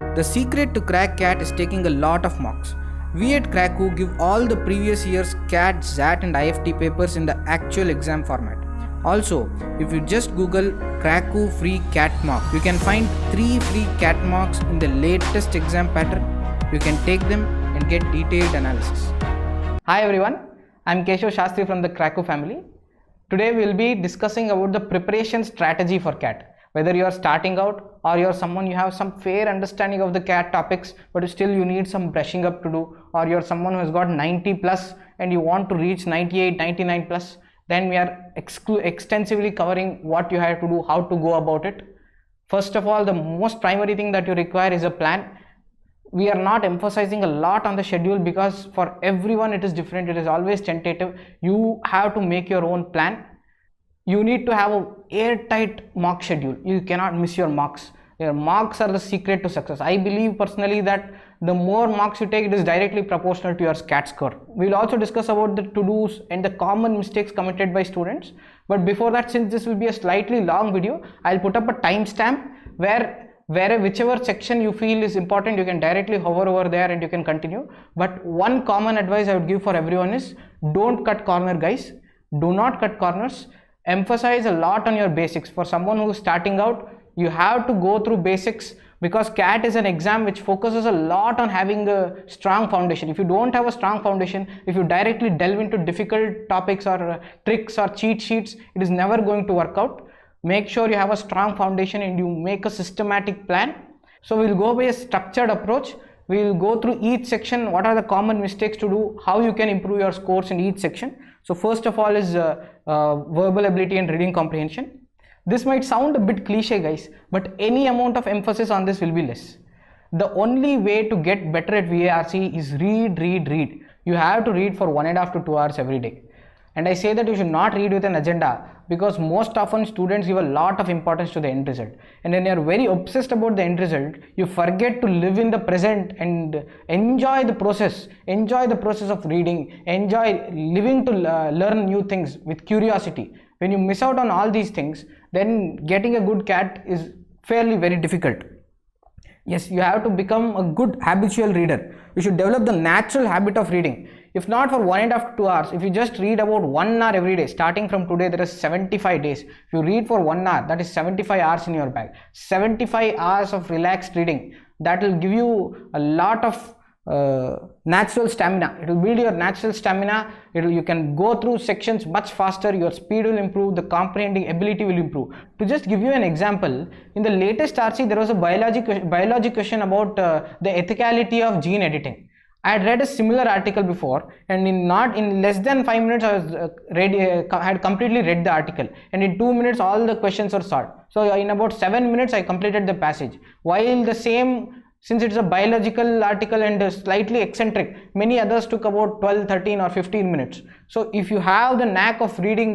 The secret to crack CAT is taking a lot of mocks. We at Krakow give all the previous year's CAT, ZAT and IFT papers in the actual exam format. Also, if you just Google Krakow free CAT mock, you can find 3 free CAT mocks in the latest exam pattern. You can take them and get detailed analysis. Hi everyone, I am Keshav Shastri from the Krakow family. Today we will be discussing about the preparation strategy for CAT. Whether you are starting out or you are someone you have some fair understanding of the CAT topics but still you need some brushing up to do, or you are someone who has got 90 plus and you want to reach 98, 99 plus, then we are extensively covering what you have to do, how to go about it. First of all, the most primary thing that you require is a plan. We are not emphasizing a lot on the schedule because for everyone it is different. It is always tentative. You have to make your own plan. You need to have an airtight mock schedule. You cannot miss your mocks. Your mocks are the secret to success. I believe personally that the more mocks you take, it is directly proportional to your CAT score. We will also discuss about the to-dos and the common mistakes committed by students. But before that, since this will be a slightly long video, I will put up a timestamp where whichever section you feel is important, you can directly hover over there and you can continue. But one common advice I would give for everyone is don't cut corner, guys. Do not cut corners. Emphasize a lot on your basics. For someone who is starting out, you have to go through basics because CAT is an exam which focuses a lot on having a strong foundation. If you don't have a strong foundation, if you directly delve into difficult topics or tricks or cheat sheets, it is never going to work out. Make sure you have a strong foundation and you make a systematic plan. So we will go by a structured approach. We will go through each section, what are the common mistakes to do, how you can improve your scores in each section. So first of all is verbal ability and reading comprehension. This might sound a bit cliche, guys, but any amount of emphasis on this will be less. The only way to get better at VARC is read. You have to read for 1.5 to 2 hours every day. And I say that you should not read with an agenda because most often students give a lot of importance to the end result. And when you are very obsessed about the end result, you forget to live in the present and enjoy the process. Enjoy the process of reading. Enjoy living to learn new things with curiosity. When you miss out on all these things, then getting a good CAT is fairly very difficult. Yes, you have to become a good habitual reader. You should develop the natural habit of reading. If not for 1.5 to 2 hours, if you just read about 1 hour every day, starting from today, there is 75 days. If you read for 1 hour, that is 75 hours in your bag. 75 hours of relaxed reading. That will give you a lot of natural stamina. It will build your natural stamina. You can go through sections much faster. Your speed will improve. The comprehending ability will improve. To just give you an example, in the latest RC, there was a biology question about the ethicality of gene editing. I had read a similar article before, and in less than 5 minutes I was had completely read the article, and in 2 minutes all the questions were solved. So in about 7 minutes I completed the passage. While the same, since it's a biological article and slightly eccentric, many others took about 12, 13 or 15 minutes. So if you have the knack of reading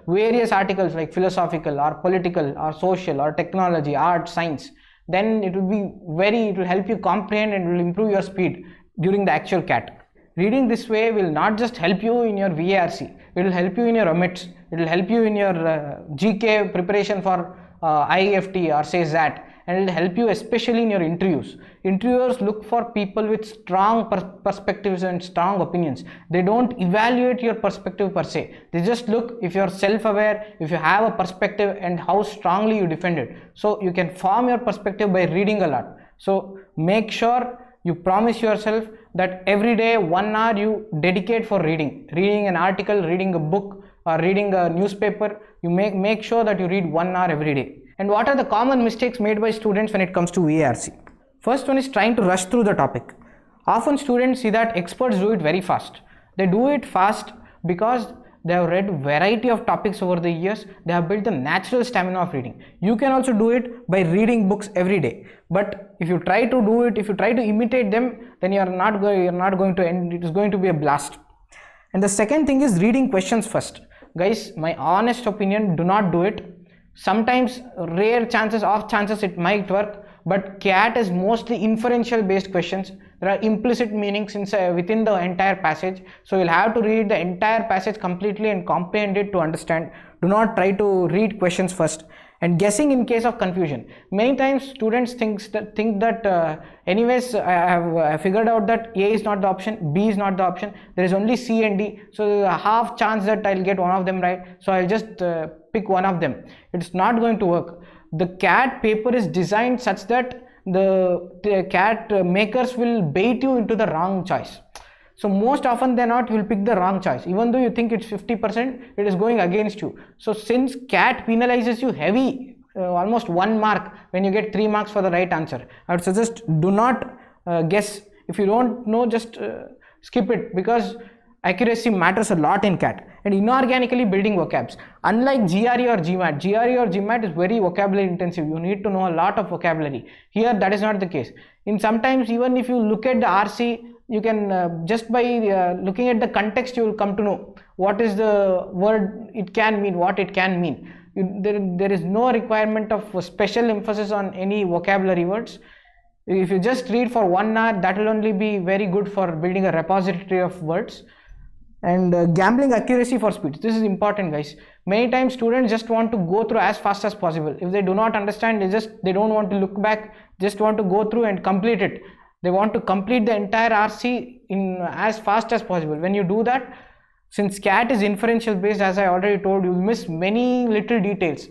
various articles like philosophical or political or social or technology, art, science, then it will help you comprehend and will improve your speed during the actual CAT. Reading this way will not just help you in your VARC, it will help you in your omits, it will help you in your GK preparation for IFT or say ZAT, and it will help you especially in your interviews. Interviewers look for people with strong perspectives and strong opinions. They don't evaluate your perspective per se. They just look if you are self-aware, if you have a perspective and how strongly you defend it. So you can form your perspective by reading a lot. So make sure you promise yourself that every day 1 hour you dedicate for reading an article, reading a book or reading a newspaper. You make sure that you read 1 hour every day. And what are the common mistakes made by students when it comes to VARC? First one is trying to rush through the topic. Often students see that experts do it very fast. They do it fast because they have read variety of topics over the years. They have built the natural stamina of reading. You can also do it by reading books every day. But if you try to do it, if you try to imitate them, then you are not going to end. It is going to be a blast. And the second thing is reading questions first. Guys, my honest opinion, do not do it. Sometimes off chances it might work, but CAT is mostly inferential based questions. There are implicit meanings within the entire passage, so you'll have to read the entire passage completely and comprehend it to understand. Do not try to read questions first. and guessing in case of confusion. Many times students think that anyways I have figured out that A is not the option, B is not the option, there is only C and D, so there is a half chance that I'll get one of them right, so I'll just pick one of them. It's not going to work. The CAT paper is designed such that the CAT makers will bait you into the wrong choice. So most often than not, you will pick the wrong choice. Even though you think it's 50%, it is going against you. So since CAT penalizes you heavy, almost 1 mark when you get 3 marks for the right answer, I would suggest do not guess. If you don't know, just skip it, because accuracy matters a lot in CAT. And inorganically building vocabs. Unlike GRE or GMAT, GRE or GMAT is very vocabulary intensive. You need to know a lot of vocabulary. Here that is not the case. In sometimes even if you look at the RC, you can just by looking at the context, you will come to know what is the word it can mean, what it can mean. There is no requirement of special emphasis on any vocabulary words. If you just read for 1 hour, that will only be very good for building a repository of words. And gambling accuracy for speed. This is important, guys. Many times students just want to go through as fast as possible. If they do not understand, they don't want to look back, just want to go through and complete it. They want to complete the entire RC in as fast as possible. When you do that, since CAT is inferential based, as I already told, you will miss many little details,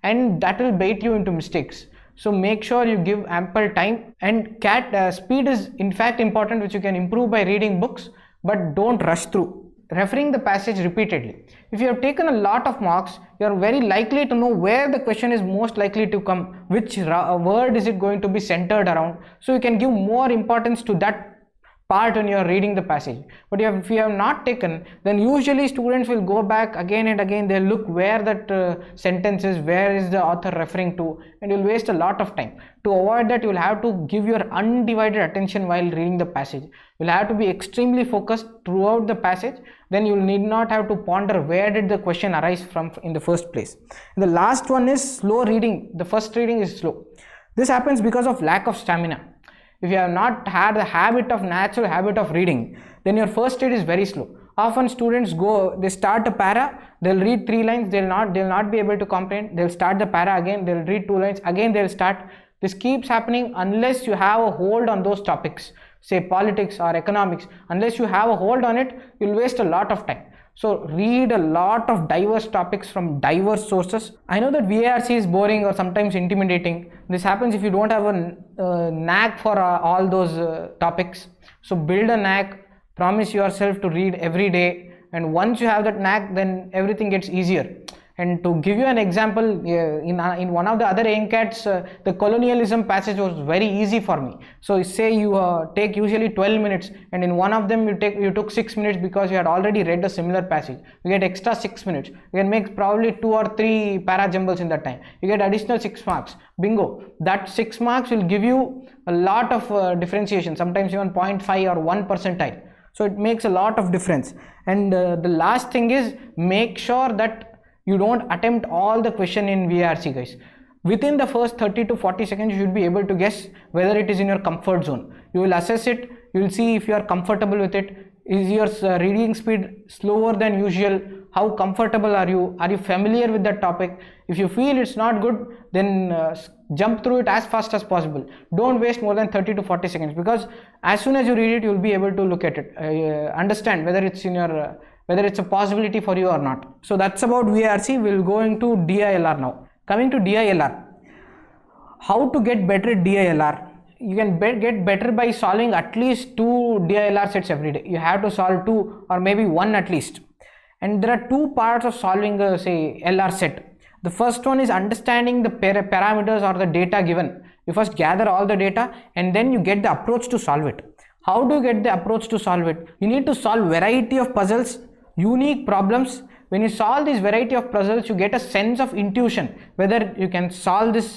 and that will bait you into mistakes. So make sure you give ample time. And CAT speed is in fact important, which you can improve by reading books, but don't rush through. Referring the passage repeatedly. If you have taken a lot of marks, you are very likely to know where the question is most likely to come, which word is it going to be centered around, so you can give more importance to that part when you are reading the passage. But if you have not taken, then usually students will go back again and again, they'll look where that sentence is, where is the author referring to, and you'll waste a lot of time. To avoid that, you'll have to give your undivided attention while reading the passage. You'll have to be extremely focused throughout the passage. Then you need not have to ponder where did the question arise from in the first place. And the last one is slow reading. The first reading is slow. This happens because of lack of stamina. If you have not had the natural habit of reading, then your first read is very slow. Often students they start a para, they'll read 3 lines, they'll not be able to comprehend, they'll start the para again, they'll read 2 lines, again they'll start. This keeps happening unless you have a hold on those topics, say politics or economics. Unless you have a hold on it, you'll waste a lot of time. So read a lot of diverse topics from diverse sources. I know that VARC is boring or sometimes intimidating. This happens if you don't have a knack for all those topics. So build a knack, promise yourself to read every day, and once you have that knack, then everything gets easier. And to give you an example, in one of the other ANCATs, the colonialism passage was very easy for me. So say you take usually 12 minutes, and in one of them you took 6 minutes because you had already read a similar passage. You get extra 6 minutes. You can make probably 2 or 3 para jumbles in that time. You get additional 6 marks. Bingo! That 6 marks will give you a lot of differentiation, sometimes even 0.5 or 1 percentile. So it makes a lot of difference. And the last thing is, make sure that you don't attempt all the question in VARC, guys. Within the first 30 to 40 seconds, you should be able to guess whether it is in your comfort zone. You will assess it, you will see if you are comfortable with it. Is your reading speed slower than usual? How comfortable are you? Are you familiar with that topic? If you feel it's not good, then jump through it as fast as possible. Don't waste more than 30 to 40 seconds, because as soon as you read it, you will be able to look at it, understand whether it's in your whether it's a possibility for you or not. So that's about VARC. We'll go into DILR now. Coming to DILR, how to get better at DILR? You can get better by solving at least 2 DILR sets every day. You have to solve 2 or maybe 1 at least. And there are 2 parts of solving a LR set. The first one is understanding the parameters or the data given. You first gather all the data and then you get the approach to solve it. How do you get the approach to solve it? You need to solve variety of puzzles, unique problems. When you solve this variety of puzzles, you get a sense of intuition whether you can solve this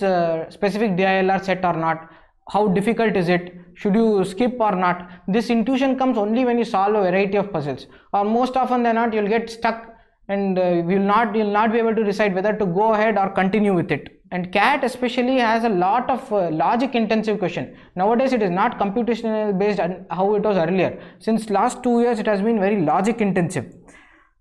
specific DILR set or not. How difficult is it? Should you skip or not? This intuition comes only when you solve a variety of puzzles, or most often than not you'll get stuck and you'll not be able to decide whether to go ahead or continue with it. And CAT especially has a lot of logic intensive question. Nowadays it is not computational based how it was earlier. Since last 2 years it has been very logic intensive.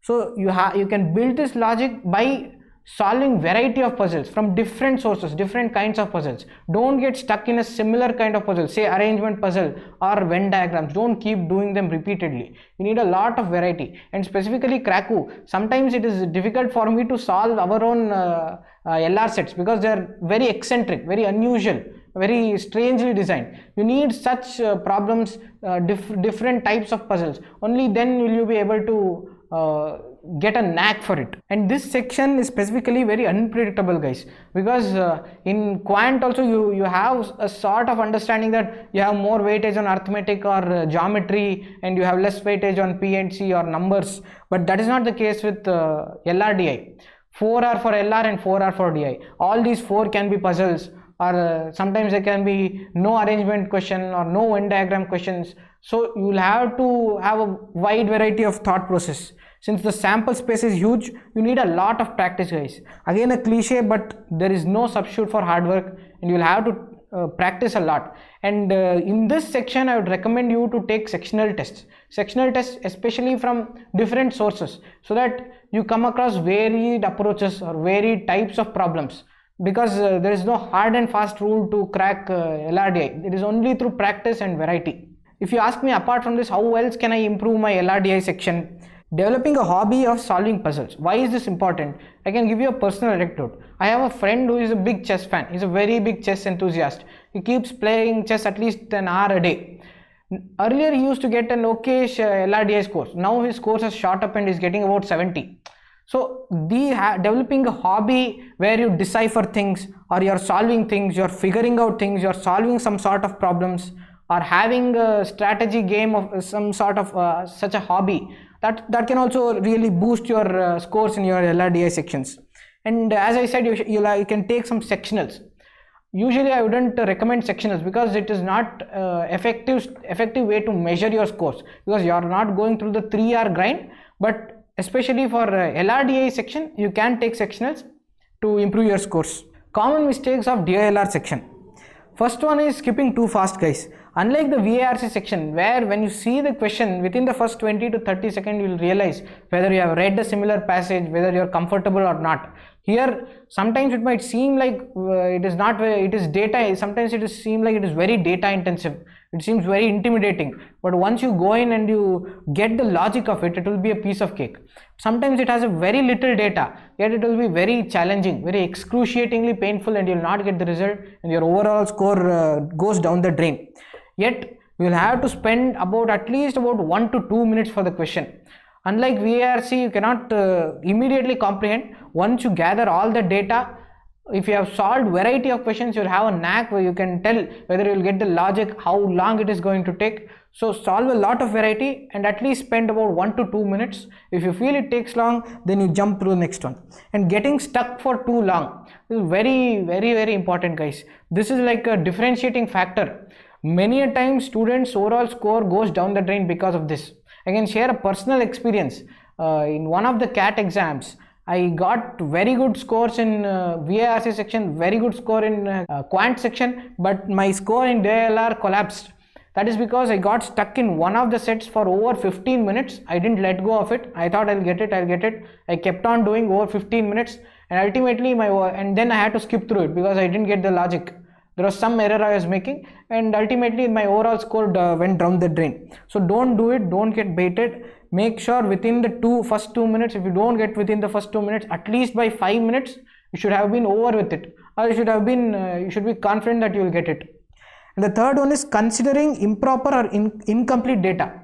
So you can build this logic by solving variety of puzzles from different sources, different kinds of puzzles. Don't get stuck in a similar kind of puzzle, say arrangement puzzle or Venn diagrams. Don't keep doing them repeatedly. You need a lot of variety. And specifically Kraku, sometimes it is difficult for me to solve our own LR sets because they are very eccentric, very unusual, very strangely designed. You need such problems, different types of puzzles. Only then will you be able to get a knack for it. And this section is specifically very unpredictable, guys, because in quant also you have a sort of understanding that you have more weightage on arithmetic or geometry and you have less weightage on P and C or numbers, but that is not the case with LRDI. 4 are for LR and 4 are for DI. All these 4 can be puzzles, or sometimes there can be no arrangement question or no Venn diagram questions. So you will have to have a wide variety of thought process. Since the sample space is huge, you need a lot of practice, guys. Again, a cliche, but there is no substitute for hard work, and you will have to practice a lot. And in this section, I would recommend you to take sectional tests. Sectional tests, especially from different sources, so that you come across varied approaches or varied types of problems. Because there is no hard and fast rule to crack LRDI. It is only through practice and variety. If you ask me, apart from this, how else can I improve my LRDI section? Developing a hobby of solving puzzles. Why is this important? I can give you a personal anecdote. I have a friend who is a big chess fan. He's a very big chess enthusiast. He keeps playing chess at least an hour a day. Earlier he used to get an okayish LRDI scores. Now his scores has shot up and he's getting about 70. So developing a hobby where you decipher things, or you're solving things, you're figuring out things, you're solving some sort of problems, or having a strategy game of some sort of such a hobby, that can also really boost your scores in your LRDI sections. And as I said, you can take some sectionals. Usually I wouldn't recommend sectionals because it is not effective way to measure your scores, because you are not going through the 3-hour grind. But especially for LRDI section, you can take sectionals to improve your scores. Common mistakes of DILR section. First one is skipping too fast, guys. Unlike the VARC section, where when you see the question within the first 20 to 30 seconds, you will realize whether you have read a similar passage, whether you are comfortable or not. Here, sometimes it might seem like it is not, it is data, sometimes it is seem like it is very data intensive. It seems very intimidating, but once you go in and you get the logic of it, it will be a piece of cake. Sometimes it has a very little data, yet it will be very challenging, very excruciatingly painful, and you will not get the result, and your overall score goes down the drain. Yet you will have to spend at least 1 to 2 minutes for the question. Unlike VARC, you cannot immediately comprehend. Once you gather all the data, if you have solved variety of questions, you will have a knack where you can tell whether you will get the logic, how long it is going to take. So solve a lot of variety and at least spend about 1 to 2 minutes. If you feel it takes long, then you jump through the next one. And getting stuck for too long is very important, guys. This is like a differentiating factor. Many a time students' overall score goes down the drain because of this. I can share a personal experience. In one of the CAT exams, I got very good scores in VARC section, very good score in quant section, but my score in DILR collapsed. That is because I got stuck in one of the sets for over 15 minutes. I didn't let go of it. I thought I'll get it. I kept on doing over 15 minutes, and ultimately and then I had to skip through it because I didn't get the logic. There was some error I was making, and ultimately my overall score went down the drain. So don't do it, don't get baited. Make sure within the first 2 minutes, if you don't get within the first 2 minutes, at least by 5 minutes, you should have been over with it, or you should be confident that you will get it. And the third one is considering improper or incomplete data.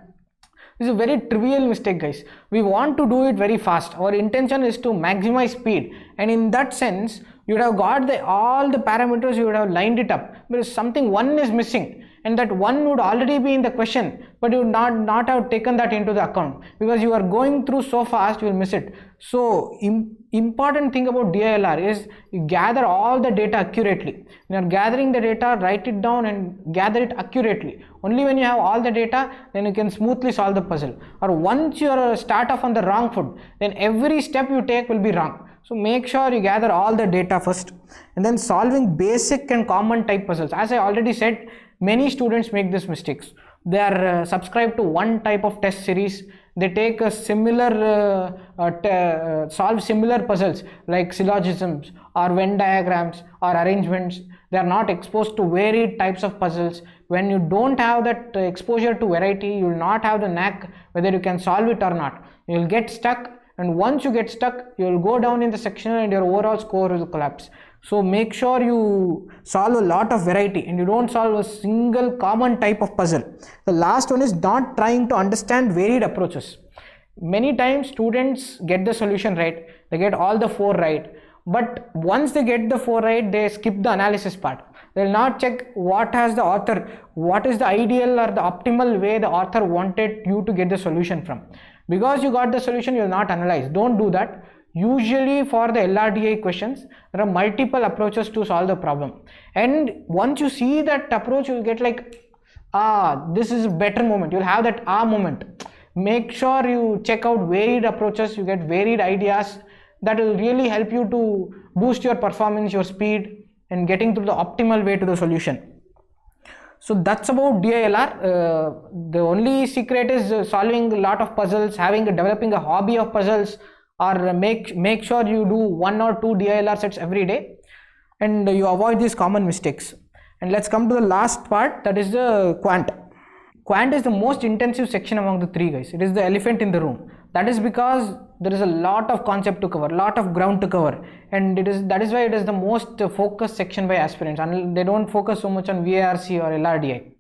This is a very trivial mistake, guys. We want to do it very fast. Our intention is to maximize speed, and in that sense, you would have got all the parameters, you would have lined it up. But something one is missing, and that one would already be in the question, but you would not have taken that into the account because you are going through so fast, you will miss it. So important thing about DILR is you gather all the data accurately. When you are gathering the data, write it down and gather it accurately. Only when you have all the data, then you can smoothly solve the puzzle. Or once you start off on the wrong foot, then every step you take will be wrong. So make sure you gather all the data first, and then solving basic and common type puzzles. As I already said, many students make these mistakes. They are subscribed to one type of test series. They take a similar solve similar puzzles like syllogisms or Venn diagrams or arrangements. They are not exposed to varied types of puzzles. When you don't have that exposure to variety, you will not have the knack whether you can solve it or not. You will get stuck, and once you get stuck, you will go down in the sectional and your overall score will collapse. So make sure you solve a lot of variety and you don't solve a single common type of puzzle. The last one is not trying to understand varied approaches. Many times students get the solution right, they get all the 4 right, but once they get the 4 right, they skip the analysis part. They will not check what has the author, what is the ideal or the optimal way the author wanted you to get the solution from. Because you got the solution, you will not analyze. Don't do that. Usually for the LRDI questions, there are multiple approaches to solve the problem, and once you see that approach, you will get like, this is a better moment. You'll have that moment. Make sure you check out varied approaches, you get varied ideas. That will really help you to boost your performance, your speed, and getting to the optimal way to the solution. So that's about DILR. The only secret is solving a lot of puzzles, developing a hobby of puzzles, or make sure you do 1 or 2 DILR sets every day, and you avoid these common mistakes. And let's come to the last part, that is the Quant. Quant is the most intensive section among the 3 guys. It is the elephant in the room. That is because there is a lot of concept to cover, a lot of ground to cover, and that is why it is the most focused section by aspirants, and they don't focus so much on VARC or LRDI.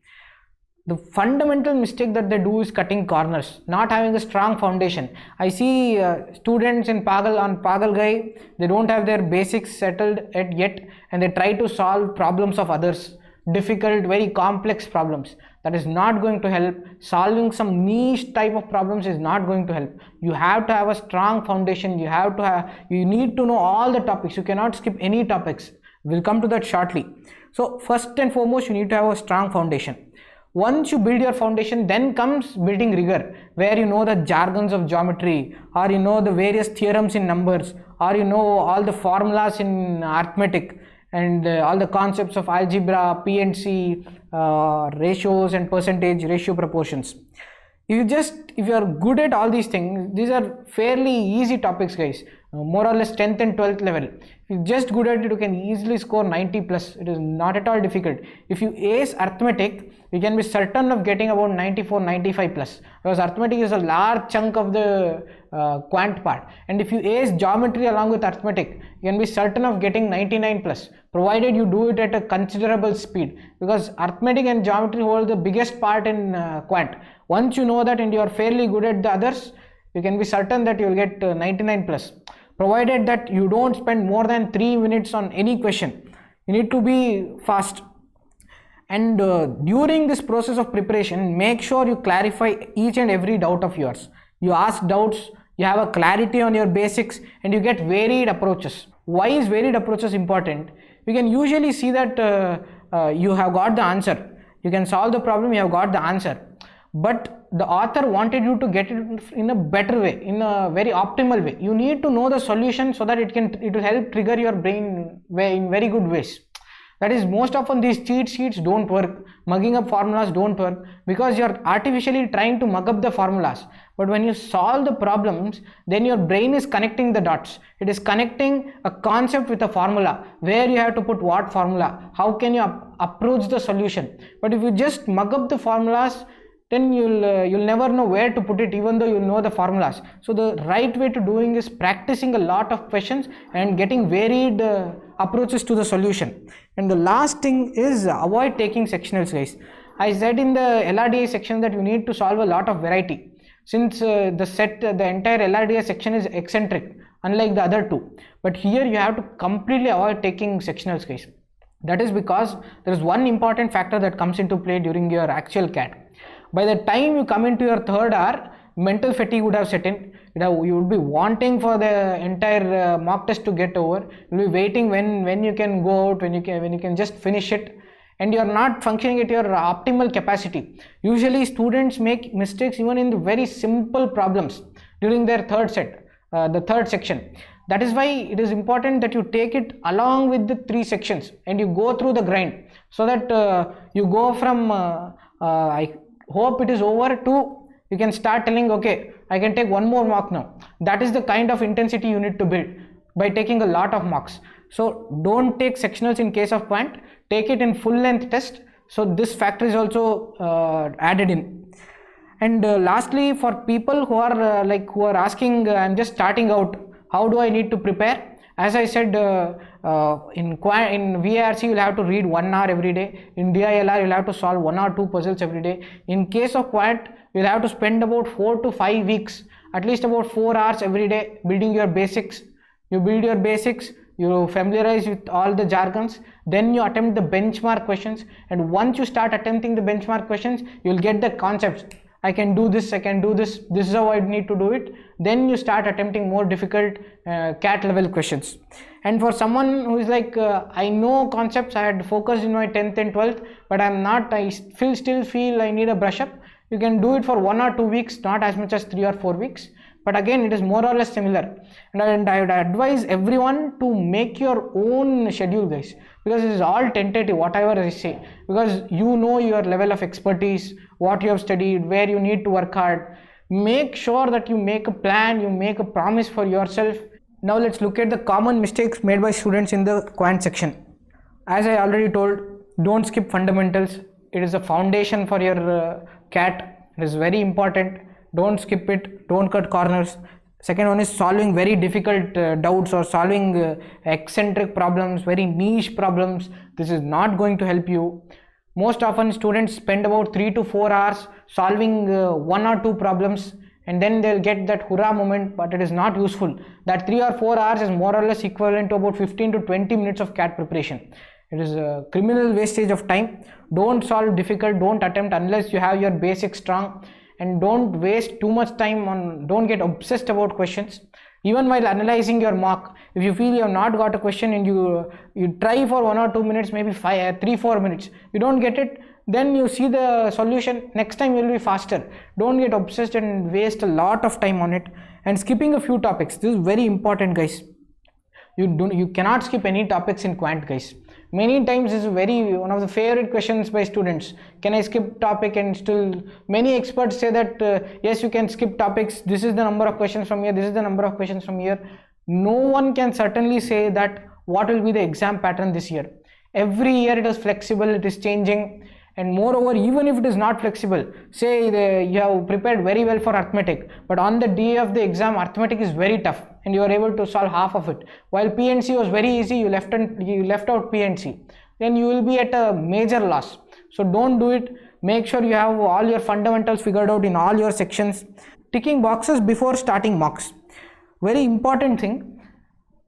The fundamental mistake that they do is cutting corners, not having a strong foundation. I see students in Pagal Guy, they don't have their basics settled yet, and they try to solve problems of others, difficult, very complex problems. That is not going to help. Solving some niche type of problems is not going to help. You have to have a strong foundation. You need to know all the topics. You cannot skip any topics. We'll come to that shortly. So first and foremost, you need to have a strong foundation. Once you build your foundation, then comes building rigor, where you know the jargons of geometry, or you know the various theorems in numbers, or you know all the formulas in arithmetic, and all the concepts of algebra, P&C, ratios and percentage ratio proportions. If you are good at all these things, these are fairly easy topics, guys. More or less 10th and 12th level. If you're just good at it, you can easily score 90 plus. It is not at all difficult. If you ace arithmetic, you can be certain of getting about 94, 95 plus, because arithmetic is a large chunk of the quant part. And if you ace geometry along with arithmetic, you can be certain of getting 99 plus, provided you do it at a considerable speed, because arithmetic and geometry hold the biggest part in quant. Once you know that and you are fairly good at the others, you can be certain that you will get 99 plus, provided that you don't spend more than 3 minutes on any question. You need to be fast. And during this process of preparation, make sure you clarify each and every doubt of yours. You ask doubts, you have a clarity on your basics, and you get varied approaches. Why is varied approaches important? You can usually see that you have got the answer. You can solve the problem, you have got the answer. But the author wanted you to get it in a better way, in a very optimal way. You need to know the solution so that it will help trigger your brain in very good ways. That is, most often these cheat sheets don't work. Mugging up formulas don't work, because you're artificially trying to mug up the formulas. But when you solve the problems, then your brain is connecting the dots. It is connecting a concept with a formula, where you have to put what formula, how can you approach the solution. But if you just mug up the formulas, then you'll never know where to put it, even though you know the formulas. So the right way to doing is practicing a lot of questions and getting varied approaches to the solution. And the last thing is avoid taking sectionals, guys. I said in the LRDI section that you need to solve a lot of variety, since the entire LRDI section is eccentric, unlike the other two. But here you have to completely avoid taking sectionals, guys. That is because there is one important factor that comes into play during your actual CAT. By the time you come into your third hour, mental fatigue would have set in. You would be wanting for the entire mock test to get over. You will be waiting when you can go out, when you can just finish it, and you are not functioning at your optimal capacity. Usually students make mistakes even in the very simple problems during their third section. That is why it is important that you take it along with the 3 sections and you go through the grind, so that you go from hope it is over to you can start telling, okay, I can take one more mock now. That is the kind of intensity you need to build by taking a lot of mocks. So don't take sectionals in case of quant, take it in full length test. So this factor is also added in. And lastly, for people who are who are asking, I'm just starting out, how do I need to prepare? As I said, in VARC you'll have to read 1 hour every day. In DILR you'll have to solve 1 or 2 puzzles every day. In case of quant, you'll have to spend about 4 to 5 weeks, at least about 4 hours every day building your basics. You build your basics, you familiarize with all the jargons, then you attempt the benchmark questions, and once you start attempting the benchmark questions, you'll get the concepts. I can do this, I can do this, this is how I need to do it. Then you start attempting more difficult CAT level questions. And for someone who is like, I know concepts, I had focused in my 10th and 12th, but I still feel I need a brush up. You can do it for 1 or 2 weeks, not as much as 3 or 4 weeks. But again, it is more or less similar. And I would advise everyone to make your own schedule, guys, because it is all tentative, whatever I say, because you know your level of expertise, what you have studied, where you need to work hard. Make sure that you make a plan, you make a promise for yourself. Now let's look at the common mistakes made by students in the quant section. As I already told, don't skip fundamentals. It is a foundation for your CAT. It is very important. Don't skip it, don't cut corners. Second one is solving very difficult doubts or solving eccentric problems, very niche problems. This is not going to help you. Most often students spend about 3 to 4 hours solving 1 or 2 problems, and then they'll get that hurrah moment, but it is not useful. That 3 or 4 hours is more or less equivalent to about 15 to 20 minutes of CAT preparation. It is a criminal wastage of time. Don't solve difficult, don't attempt unless you have your basics strong. And don't waste too much time on, don't get obsessed about questions. Even while analyzing your mock, if you feel you have not got a question and you try for 1 or 2 minutes, maybe 3-4 minutes, you don't get it, then you see the solution, next time you will be faster. Don't get obsessed and waste a lot of time on it. And skipping a few topics, this is very important, guys. You cannot skip any topics in quant, guys. Many times this is one of the favorite questions by students. Can I skip topic? And still many experts say that yes, you can skip topics. This is the number of questions from here. This is the number of questions from here. No one can certainly say that what will be the exam pattern this year. Every year it is flexible, it is changing. And moreover, even if it is not flexible, say you have prepared very well for arithmetic, but on the day of the exam, arithmetic is very tough and you are able to solve half of it. While P&C was very easy, you left out P&C. Then you will be at a major loss. So don't do it. Make sure you have all your fundamentals figured out in all your sections. Ticking boxes before starting mocks. Very important thing.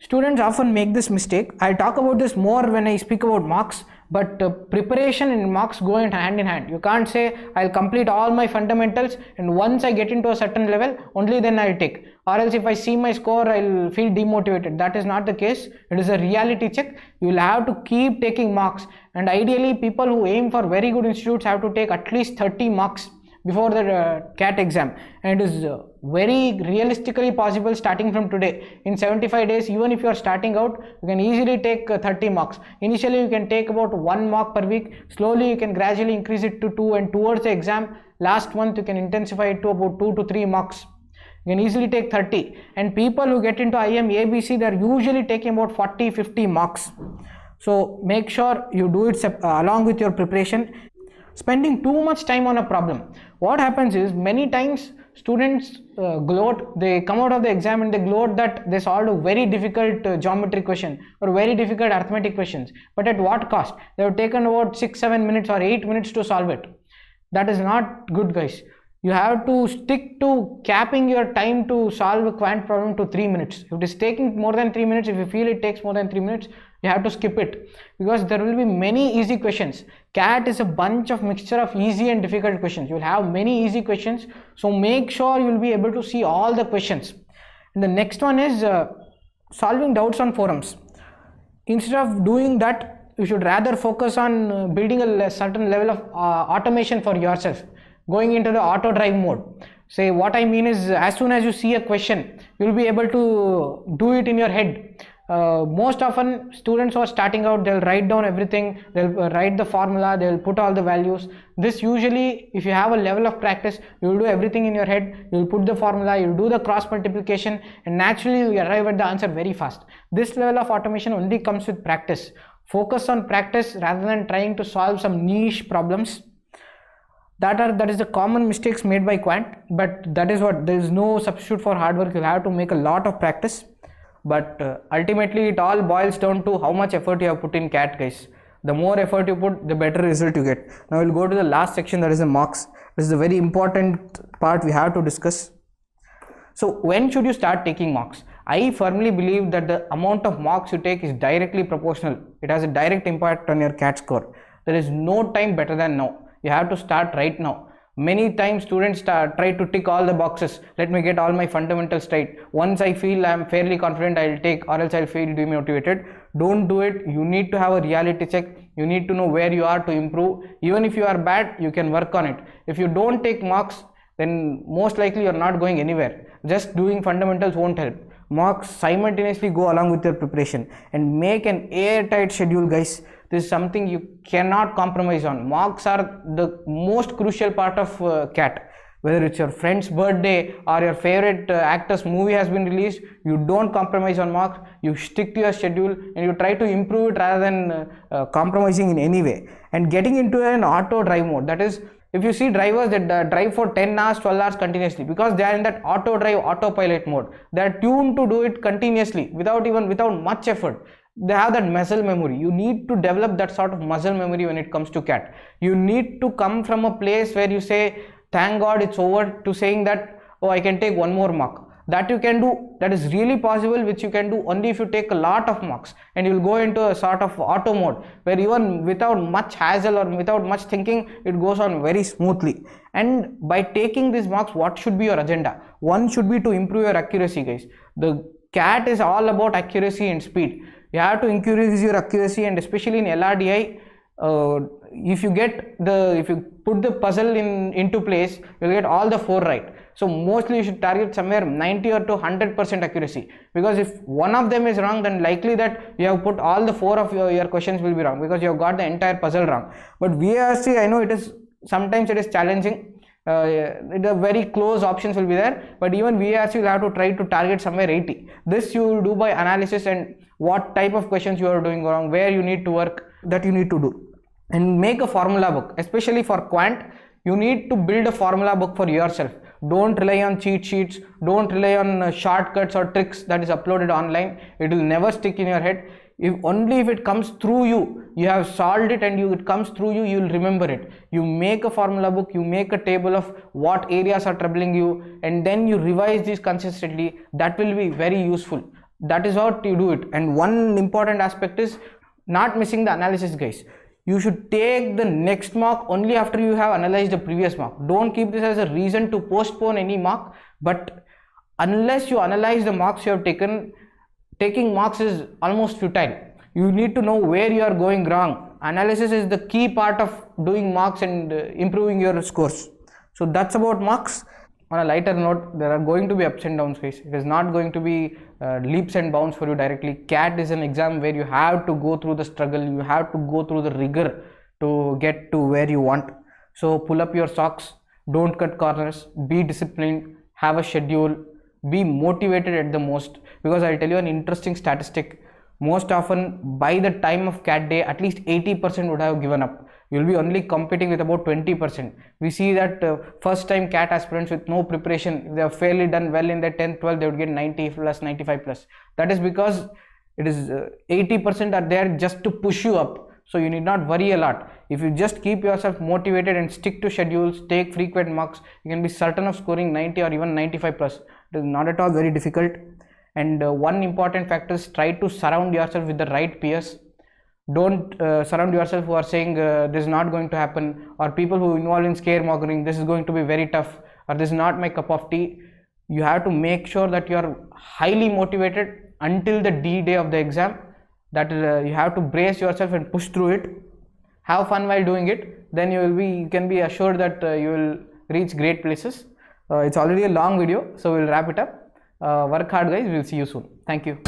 Students often make this mistake. I'll talk about this more when I speak about mocks. But preparation and mocks go hand in hand. You can't say I'll complete all my fundamentals and once I get into a certain level, only then I'll take. Or else if I see my score, I'll feel demotivated. That is not the case. It is a reality check. You will have to keep taking mocks. And ideally, people who aim for very good institutes have to take at least 30 mocks before the CAT exam. And it is very realistically possible starting from today. In 75 days, even if you are starting out, you can easily take 30 mocks. Initially, you can take about 1 mock per week. Slowly, you can gradually increase it to 2, and towards the exam, last month, you can intensify it to about 2 to 3 mocks. You can easily take 30. And people who get into IM ABC, they are usually taking about 40-50 mocks. So make sure you do it along with your preparation. Spending too much time on a problem. What happens is, many times students gloat, they come out of the exam and they gloat that they solved a very difficult geometry question or very difficult arithmetic questions. But at what cost? They have taken about 6-7 minutes or 8 minutes to solve it. That is not good, guys. You have to stick to capping your time to solve a quant problem to 3 minutes. If it is taking more than 3 minutes, if you feel it takes more than 3 minutes, you have to skip it, because there will be many easy questions. CAT is a bunch of mixture of easy and difficult questions. You will have many easy questions, so make sure you will be able to see all the questions. And the next one is solving doubts on forums. Instead of doing that, you should rather focus on building a certain level of automation for yourself, going into the auto drive mode. Say, what I mean is, as soon as you see a question, you will be able to do it in your head. Most often students who are starting out, they'll write down everything, they'll write the formula, they'll put all the values. This usually, if you have a level of practice, you will do everything in your head, you'll put the formula, you'll do the cross multiplication, and naturally you arrive at the answer very fast. This level of automation only comes with practice. Focus on practice rather than trying to solve some niche problems. That is the common mistakes made by Quant, but that is what, there is no substitute for hard work. You'll have to make a lot of practice, but ultimately it all boils down to how much effort you have put in CAT, guys. The more effort you put, the better result you get. Now we'll go to the last section, that is the mocks. This is a very important part we have to discuss. So when should you start taking mocks? I firmly believe that the amount of mocks you take is directly proportional. It has a direct impact on your CAT score. There is no time better than now. You have to start right now. Many times students try to tick all the boxes. Let me get all my fundamentals right. Once I feel I am fairly confident, I will take, or else I will feel demotivated. Don't do it. You need to have a reality check. You need to know where you are to improve. Even if you are bad, you can work on it. If you don't take mocks, then most likely you are not going anywhere. Just doing fundamentals won't help. Mocks simultaneously go along with your preparation, and make an airtight schedule, guys. This is something you cannot compromise on. Mocks are the most crucial part of CAT. Whether it's your friend's birthday or your favorite actor's movie has been released, you don't compromise on mocks. You stick to your schedule and you try to improve it rather than compromising in any way. And getting into an auto drive mode, that is, if you see drivers that drive for 10 hours, 12 hours continuously, because they are in that auto drive, autopilot mode, they are tuned to do it continuously without much effort. They have that muscle memory. You need to develop that sort of muscle memory when it comes to CAT. You need to come from a place where you say, thank God it's over, to saying that, oh, I can take one more mock. That you can do, that is really possible, which you can do only if you take a lot of mocks, and you will go into a sort of auto mode where even without much hassle or without much thinking, it goes on very smoothly. And by taking these mocks, what should be your agenda? One should be to improve your accuracy, guys. The CAT is all about accuracy and speed. You have to increase your accuracy, and especially in LRDI, if you put the puzzle into place, you'll get all the 4 right. So mostly you should target somewhere 90 or to 100% accuracy, because if one of them is wrong, then likely that you have put all the 4 of your questions will be wrong, because you have got the entire puzzle wrong. But VARC, I know sometimes it is challenging. The very close options will be there, but even VARC will have to try to target somewhere 80. This you will do by analysis and what type of questions you are doing wrong, where you need to work, that you need to do. And make a formula book. Especially for Quant, you need to build a formula book for yourself. Don't rely on cheat sheets, don't rely on shortcuts or tricks that is uploaded online. It will never stick in your head. If it comes through you, you have solved it, and it comes through you, you will remember it. You make a formula book, you make a table of what areas are troubling you, and then you revise these consistently. That will be very useful. That is how you do it. And one important aspect is not missing the analysis, guys. You should take the next mock only after you have analyzed the previous mock. Don't keep this as a reason to postpone any mock, but unless you analyze the mocks you have taken, taking mocks is almost futile. You need to know where you are going wrong. Analysis is the key part of doing mocks and improving your scores. So that's about mocks. On a lighter note, there are going to be ups and downs, guys. It is not going to be leaps and bounds for you directly. CAT is an exam where you have to go through the struggle, you have to go through the rigor to get to where you want. So pull up your socks, don't cut corners, be disciplined, have a schedule, be motivated at the most. Because I'll tell you an interesting statistic. Most often by the time of CAT day, at least 80% would have given up. You will be only competing with about 20%. We see that first time CAT aspirants with no preparation, if they have fairly done well in their 10th, 12th, they would get 90 plus, 95 plus. That is because it is 80% are there just to push you up. So you need not worry a lot. If you just keep yourself motivated and stick to schedules, take frequent mocks, you can be certain of scoring 90 or even 95 plus. It is not at all very difficult. And one important factor is try to surround yourself with the right peers. Don't surround yourself who are saying this is not going to happen, or people who involve in scaremongering, this is going to be very tough, or this is not my cup of tea. You have to make sure that you are highly motivated until the D day of the exam, that you have to brace yourself and push through it. Have fun while doing it, then you can be assured that you will reach great places. It's already a long video, so we'll wrap it up. Work hard, guys. We'll see you soon. Thank you.